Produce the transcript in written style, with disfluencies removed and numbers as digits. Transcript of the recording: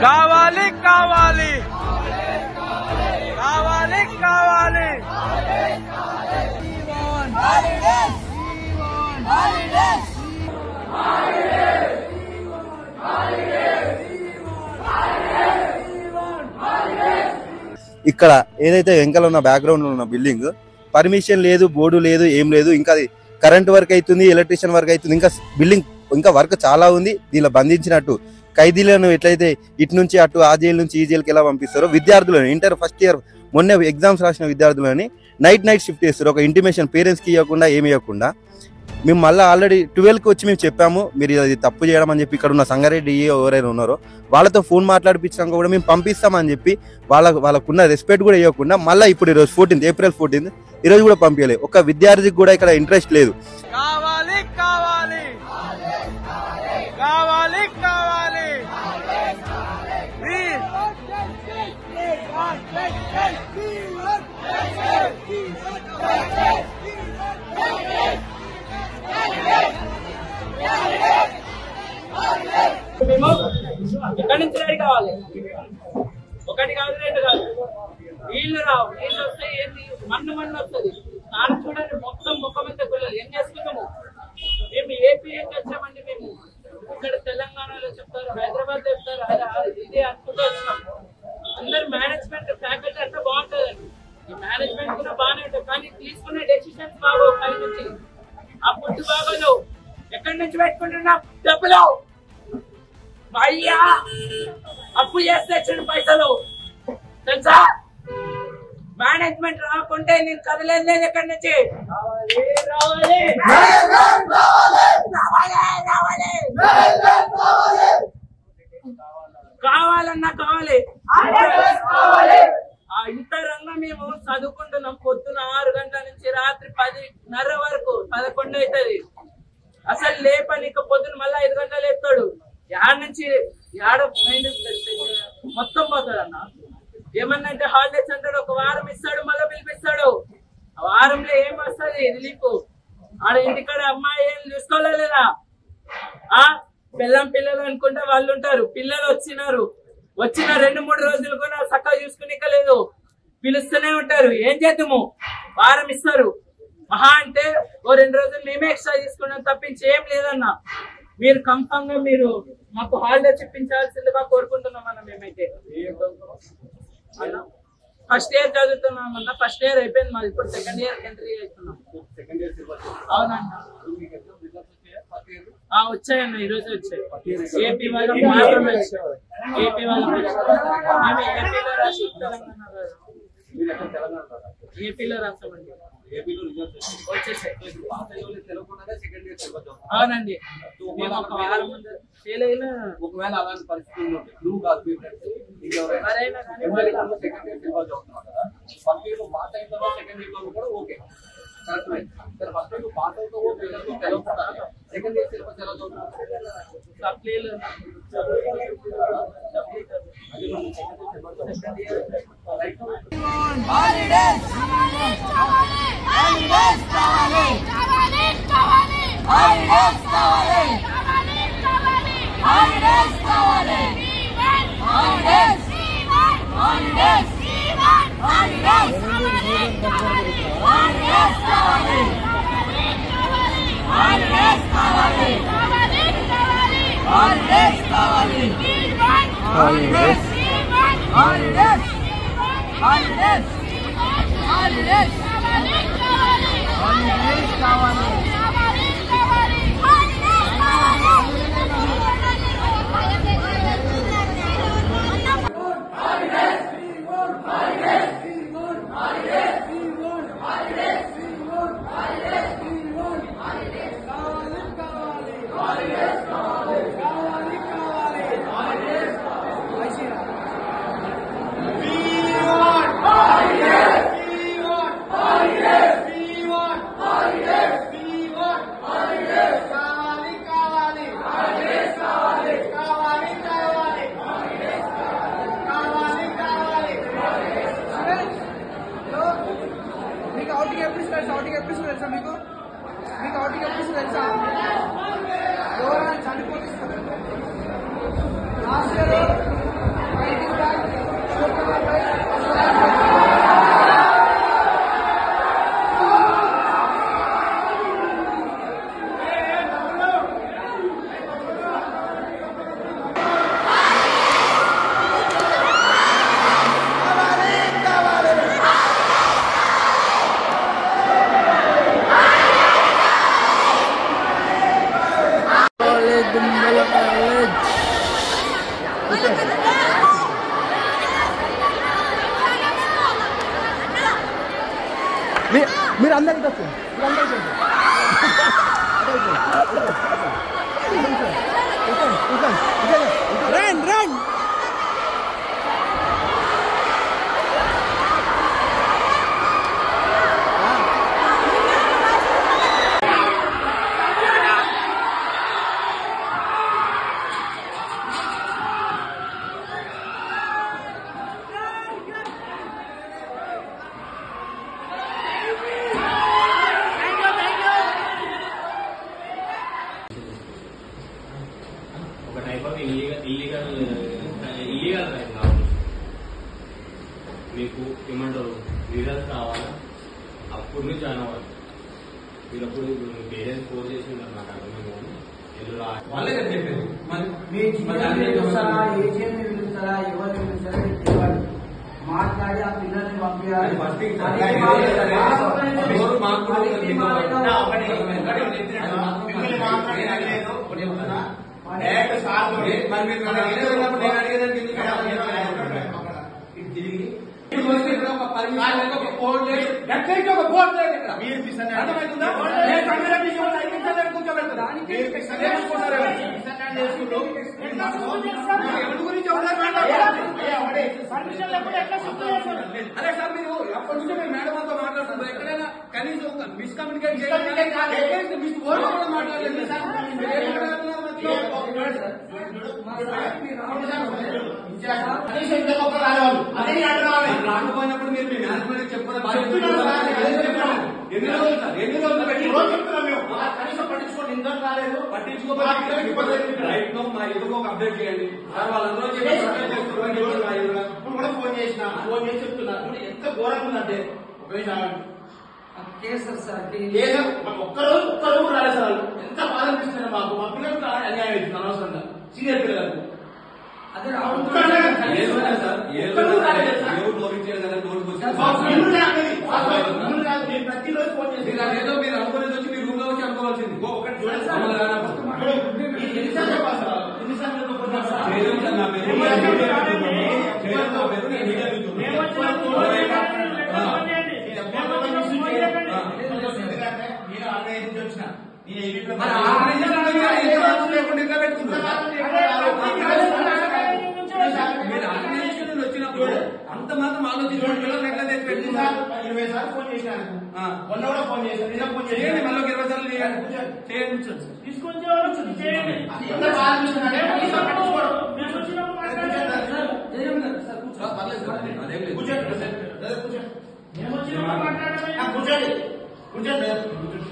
కావాలి కావాలి కావాలి కావాలి ఇక్కడ ఏదైతే వెంకల ఉన్న బ్యాక్గ్రౌండ్ లో ఉన్న బిల్డింగ్ పర్మిషన్ లేదు, బోర్డు లేదు, ఏం లేదు. ఇంకా అది కరెంట్ వర్క్ అవుతుంది, ఎలక్ట్రీషియన్ వర్క్ అవుతుంది. ఇంకా బిల్డింగ్ ఇంకా వర్క్ చాలా ఉంది. దీనిలో బంధించినట్టు ఖైదీలను ఎట్లయితే ఇటు నుంచి అటు ఆ జైలు నుంచి ఈ జైలుకి ఎలా పంపిస్తారో విద్యార్థులను ఇంటర్ ఫస్ట్ ఇయర్ మొన్న ఎగ్జామ్స్ రాసిన విద్యార్థులని నైట్ షిఫ్ట్ చేస్తారు. ఒక ఇంటిమేషన్ పేరెంట్స్కి ఇవ్వకుండా ఏమి ఇవ్వకుండా. మేము మళ్ళీ ఆల్రెడీ 12కి వచ్చి మేము చెప్పాము మీరు అది తప్పు చేయడం అని చెప్పి. ఇక్కడ ఉన్న సంగారెడ్డి ఎవరైనా ఉన్నారో వాళ్ళతో ఫోన్ మాట్లాడిపించాక కూడా మేము పంపిస్తామని చెప్పి వాళ్ళకున్న రెస్పెక్ట్ కూడా ఇవ్వకుండా మళ్ళీ ఇప్పుడు ఈరోజు 14th ఏప్రిల్ 14th ఈరోజు కూడా పంపించలేదు. ఒక విద్యార్థికి కూడా ఇక్కడ ఇంట్రెస్ట్ లేదు. కావాలి కావాలి కావాలి కావాలి మేము ఎక్కడి నుంచి రెడీ కావాలి? ఒకటి కాదు, రెండు కాదు. నీళ్లు రావు, నీళ్ళు వస్తాయి. ఏంటి మన్ను వస్తుంది. దాన్ని చూడండి మొత్తం ముఖం మీద పిల్లలు ఏం చేసుకున్నాము. మేము ఏపీ ఏం వచ్చామండి. మేము ఇక్కడ తెలంగాణలో చెప్తారు, హైదరాబాద్ చెప్తారు, ఇదే అనుకుంటూ వచ్చినాం. అందరు మేనేజ్మెంట్ ఫ్యాకల్టీ అంతా బాగుంటుందండి. ఈ మేనేజ్మెంట్ కూడా బాగానే ఉంటుంది, కానీ తీసుకునే డెసిషన్స్ బాగో. పై నుంచి ఆ పుట్టు బాగోలు. ఎక్కడి నుంచి పెట్టుకుంటున్నాం డబ్బులు? అయ్యా అప్పు చేస్తే వచ్చిన పైసలు తెలుసా? మేనేజ్మెంట్ రాకుంటే నేను కదలేదు. నేను ఎక్కడి నుంచి రావాలి కావాలన్నా కావాలి. ఇంత రంగం మేము చదువుకుంటున్నాం. పొద్దున 6 గంటల నుంచి రాత్రి 10:30 వరకు 11 అవుతుంది. అసలు లేపనిక పొద్దున మళ్ళీ 5 గంటలు లేపుతాడు. యాడ నుంచి యాడ మొత్తం పోతాడు అన్న. ఏమన్నా అంటే హాలిడేస్ అంటాడు, ఒక వారం ఇస్తాడు, మళ్ళీ పిలిపిస్తాడు. ఆ వారంలో ఏం వస్తుంది రిలీఫ్? ఆడ ఇంటికాడ అమ్మాయి ఏం చూసుకోలేదా? పిల్లలు అనుకుంటే వాళ్ళు ఉంటారు. పిల్లలు వచ్చిన 2-3 రోజులు కూడా చక్కగా చూసుకునికలేదు. పిలుస్తూనే ఉంటారు. ఏం చేద్దాము? వారం ఇస్తారు. మహా అంటే ఓ 2 రోజులు మేమే ఎక్స్ట్రా తీసుకున్నాం తప్పించి ఏం లేదన్నా. మీరు కన్ఫర్మ్ గా మీరు మాకు హాలిడేస్ ఇప్పించాల్సిందిగా కోరుకుంటున్నాం అన్న. మేమైతే ఫస్ట్ ఇయర్ చదువుతున్నామన్నా. ఫస్ట్ ఇయర్ అయిపోయింది మాది. ఇప్పుడు సెకండ్ ఇయర్ ఎంట్రీ అవుతున్నాం. అవునన్నా వచ్చాయన్న, ఈ రోజు వచ్చాయి. ఏపీ వాళ్ళకి మాత్రమే వచ్చాయి. ఏపీ వాళ్ళకి మేము ఏపీలో రాసి ఏపీలో రాసామండి. అవునండి. మేము ఒక వారం ముందు ఫెయిల్ అయినా ఒకవేళ అలాంటి పరిస్థితుల్లో నువ్వు కాదు సెకండ్ ఇయర్ కూడా ఓకే ఫస్ట్ పాస్ అవుతావో సెకండ్ ఇయర్ సిలబస్ ఎలా సప్లీలు ఎప్పుడు తెలుసా మీకు ఓటింగ్ ఎప్పుడు తెలుసా ఎవరైనా చనిపోతుంది లాస్ట్ ఇయర్ మీరు అందరికి వచ్చారు రన్ రన్ ఒక టైప్ ఆఫ్ ఇల్లీగల్ టైప్ కావాలి. మీకు ఏమంటారు రిజల్ట్స్ రావాలా అప్పుడు మీరు జాయిన్ అవ్వాలి. మీరు అప్పుడు పేరెంట్స్ ఫోన్ చేసి ఉన్నారు నాకు అర్థమైంది. వాళ్ళే కదా చెప్పారు మాట్లాడి ఆ పిల్లల్ని పంపించాలి. అదే సార్ మీరు అప్పటి నుంచే మీరు మేడం అంతా మాట్లాడుతున్నారు. ఎక్కడైనా కనీసం మిస్కమ్యూనికేట్ చేయాలి. మీకు ఓటు కూడా మాట్లాడలేదు సార్. రాకపోయినప్పుడు మీరు మీ మేనేజ్మెంట్ చెప్పాలి. ఎన్ని రోజులు సార్ ఎన్ని రోజులు పెట్టి కనీసం పట్టించుకోండి. ఇంతకు రాలేదు పట్టించుకోవాలి. రైట్ నో మా ఎదుగు ఒక అప్డేట్ చేయండి సార్. వాళ్ళందరూ ఇప్పుడు కూడా ఫోన్ చేసి చెప్తున్నారు. ఎంత ఘోరంగా ఉందంటే ఒక్కరోజు రాలేదు సార్. ఎంత బాధ అనిపిస్తుంది మాకు. మా పిల్లలకు అన్యాయం అవుతుంది అనవసరంగా. సీనియర్ పిల్లలకు అదే ప్రతిరోజు ఫోన్ చేసి ఏదో మీరు అనుకునేది వచ్చి మీ రూమ్ లో వచ్చి అనుకోవాల్సింది. ఒకటి వచ్చినప్పుడు అంత మాత్రం ఆలోచించుకోండి. పిల్లలు ఎట్లా తెచ్చి పెట్టింది 20 సార్లు ఫోన్ చేశాను. మొన్న కూడా ఫోన్ చేశాను. నిన్న ఫోన్ చేయండి. మళ్ళీ 20 సార్లు చేయండి. తీసుకొని కూర్చోండి.